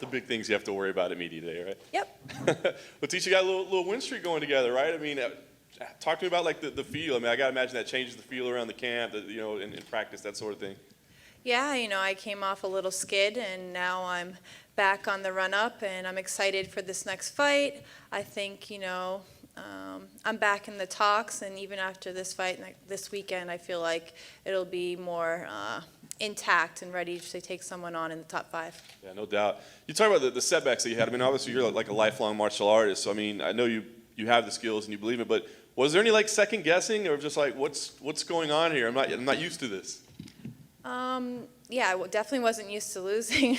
big things you have to worry about at media day, right? Yep. Well, Tecia, you got a little win streak going together, right? I mean, talk to me about like the feel. I mean, I got to imagine that changes the feel around the camp, in practice, that sort of thing. Yeah, I came off a little skid, and now I'm back on the run-up, and I'm excited for this next fight. I think, I'm back in the talks, and even after this fight this weekend, I feel like it'll be more intact and ready to take someone on in the top 5. Yeah, no doubt. You talk about the setbacks that you had. I mean, obviously you're like a lifelong martial artist, so I mean, I know you have the skills and you believe it, but was there any like second guessing or just like what's going on here? I'm not used to this. Yeah, I definitely wasn't used to losing.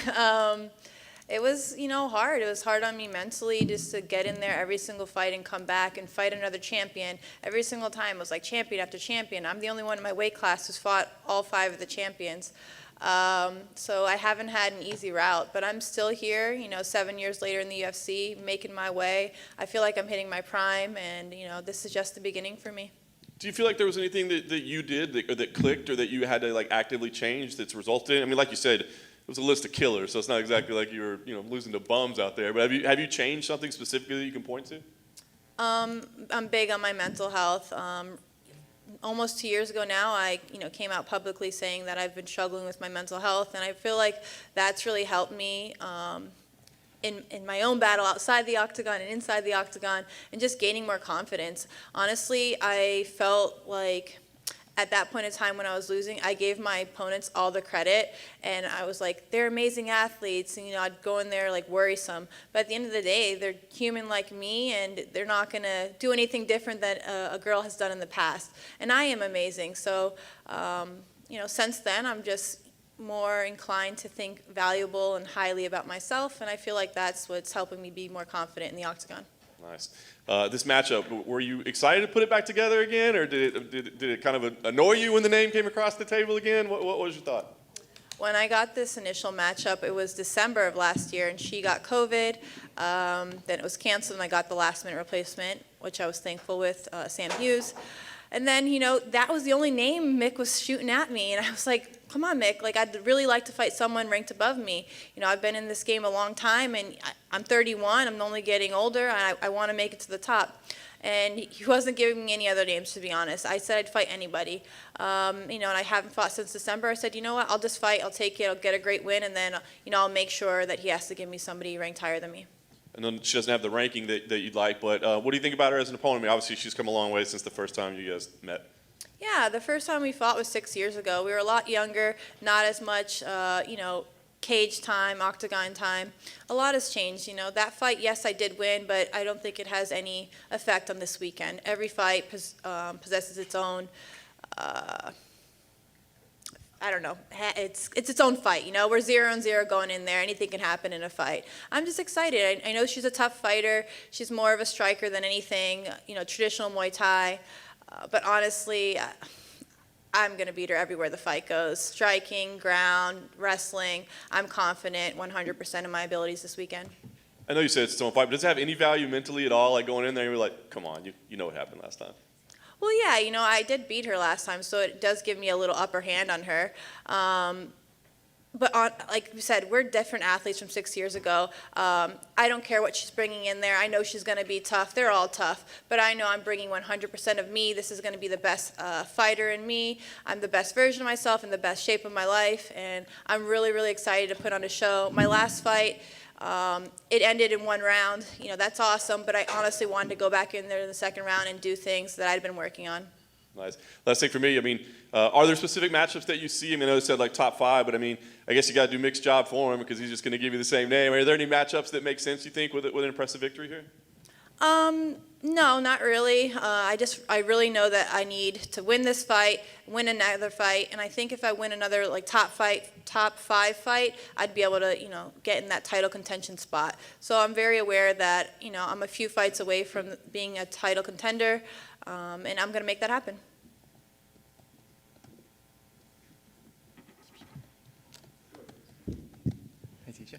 It was, hard. It was hard on me mentally just to get in there every single fight and come back and fight another champion. Every single time it was like champion after champion. I'm the only one in my weight class who's fought all 5 of the champions. So I haven't had an easy route, but I'm still here, 7 years later in the UFC, making my way. I feel like I'm hitting my prime, and, this is just the beginning for me. Do you feel like there was anything that you did that clicked or that you had to like actively change that's resulted in? I mean, like you said, it was a list of killers, so it's not exactly like you were losing to bums out there. But have you changed something specifically that you can point to? I'm big on my mental health. Almost 2 years ago now, I came out publicly saying that I've been struggling with my mental health, and I feel like that's really helped me in my own battle outside the octagon and inside the octagon, and just gaining more confidence. Honestly, I felt like at that point in time when I was losing, I gave my opponents all the credit, and I was like, they're amazing athletes, and I'd go in there like worrisome. But at the end of the day, they're human like me, and they're not going to do anything different than a girl has done in the past. And I am amazing. So, since then, I'm just more inclined to think valuable and highly about myself, and I feel like that's what's helping me be more confident in the octagon. Nice. This matchup, were you excited to put it back together again, or did it kind of annoy you when the name came across the table again? What was your thought? When I got this initial matchup, it was December of last year, and she got COVID. Then it was canceled, and I got the last-minute replacement, which I was thankful with, Sam Hughes. And then, that was the only name Mick was shooting at me. And I was like, come on, Mick. Like, I'd really like to fight someone ranked above me. I've been in this game a long time, and I'm 31. I'm only getting older, and I want to make it to the top. And he wasn't giving me any other names, to be honest. I said I'd fight anybody. And I haven't fought since December. I said, you know what, I'll just fight. I'll take it. I'll get a great win, and then, I'll make sure that he has to give me somebody ranked higher than me. And then she doesn't have the ranking that you'd like, but what do you think about her as an opponent? I mean, obviously she's come a long way since the first time you guys met. Yeah, the first time we fought was 6 years ago. We were a lot younger, not as much, cage time, octagon time. A lot has changed. That fight, yes, I did win, but I don't think it has any effect on this weekend. Every fight possesses its own, I don't know, it's its own fight, We're 0-0 going in there. Anything can happen in a fight. I'm just excited. I know she's a tough fighter. She's more of a striker than anything, traditional Muay Thai. But honestly, I'm going to beat her everywhere the fight goes. Striking, ground, wrestling. I'm confident 100% in my abilities this weekend. I know you said it's its own fight, but does it have any value mentally at all? Like going in there and you're like, come on, you know what happened last time. Well, yeah, I did beat her last time, so it does give me a little upper hand on her. But like you said, we're different athletes from 6 years ago. I don't care what she's bringing in there. I know she's going to be tough. They're all tough. But I know I'm bringing 100% of me. This is going to be the best fighter in me. I'm the best version of myself in the best shape of my life. And I'm really, really excited to put on a show. My last fight, it ended in 1 round. That's awesome. But I honestly wanted to go back in there in the second round and do things that I'd been working on. Nice. Last thing for me, I mean, are there specific matchups that you see? I mean, I know you said like top 5, but I mean, I guess you got to do Mick's job for him because he's just going to give you the same name. Are there any matchups that make sense, you think, with an impressive victory here? No, not really. I really know that I need to win this fight, win another fight, and I think if I win another like top 5 fight, I'd be able to, get in that title contention spot. So I'm very aware that, I'm a few fights away from being a title contender, and I'm going to make that happen. Hi, Tecia.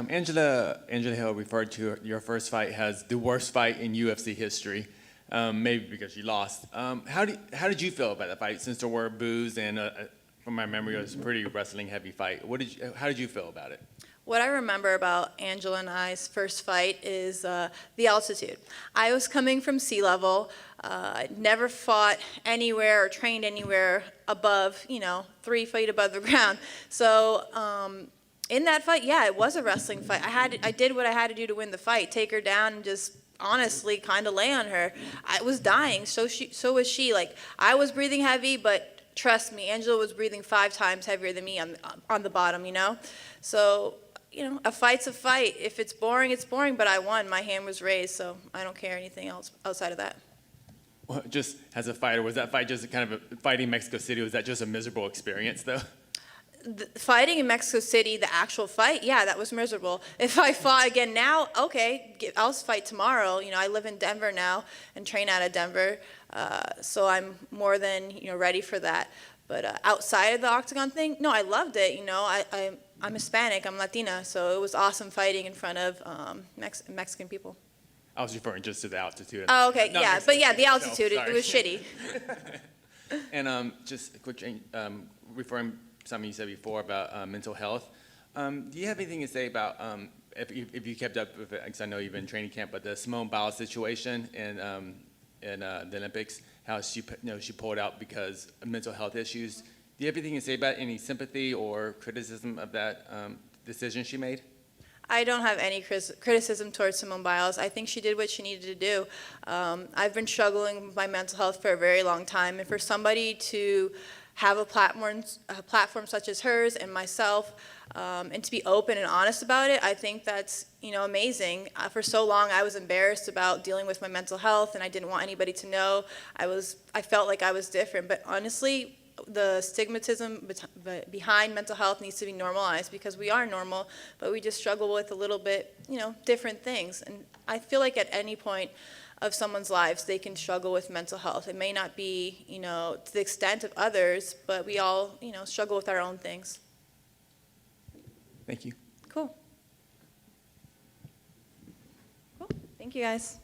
Angela Hill referred to your first fight as the worst fight in UFC history, maybe because you lost. How did you feel about that fight? Since there were boos and, from my memory, it was a pretty wrestling heavy fight. How did you feel about it? What I remember about Angela and I's first fight is the altitude. I was coming from sea level. I'd never fought anywhere or trained anywhere above, 3 feet above the ground. So in that fight, yeah, it was a wrestling fight. I did what I had to do to win the fight, take her down and just honestly kind of lay on her. I was dying, so was she. Like, I was breathing heavy, but trust me, Angela was breathing 5 times heavier than me on the bottom, So, a fight's a fight. If it's boring, it's boring, but I won. My hand was raised, so I don't care anything else outside of that. Well, just as a fighter, was that fight just kind of fighting in Mexico City? Was that just a miserable experience, though? Fighting in Mexico City, the actual fight, yeah, that was miserable. If I fought again now, okay, I'll fight tomorrow. I live in Denver now and train out of Denver, so I'm more than ready for that. But outside of the octagon thing, no, I loved it. I'm Hispanic, I'm Latina, so it was awesome fighting in front of Mexican people. I was referring just to the altitude. Oh, okay, Not yeah, Mexico but yeah, City the itself, altitude, it sorry. was shitty. And just a quick change, referring to something you said before about mental health. Do you have anything to say about if you kept up with it? Because I know you've been in training camp, but the Simone Biles situation in the Olympics, how she pulled out because of mental health issues. Do you have anything to say about any sympathy or criticism of that decision she made? I don't have any criticism towards Simone Biles. I think she did what she needed to do. I've been struggling with my mental health for a very long time, and for somebody to have a platform such as hers and myself, and to be open and honest about it, I think that's amazing. For so long, I was embarrassed about dealing with my mental health, and I didn't want anybody to know. I felt like I was different, but honestly, the stigmatism behind mental health needs to be normalized, because we are normal, but we just struggle with a little bit, different things. And I feel like at any point of someone's lives, they can struggle with mental health. It may not be, to the extent of others, but we all, struggle with our own things. Thank you. Cool. Cool. Thank you, guys.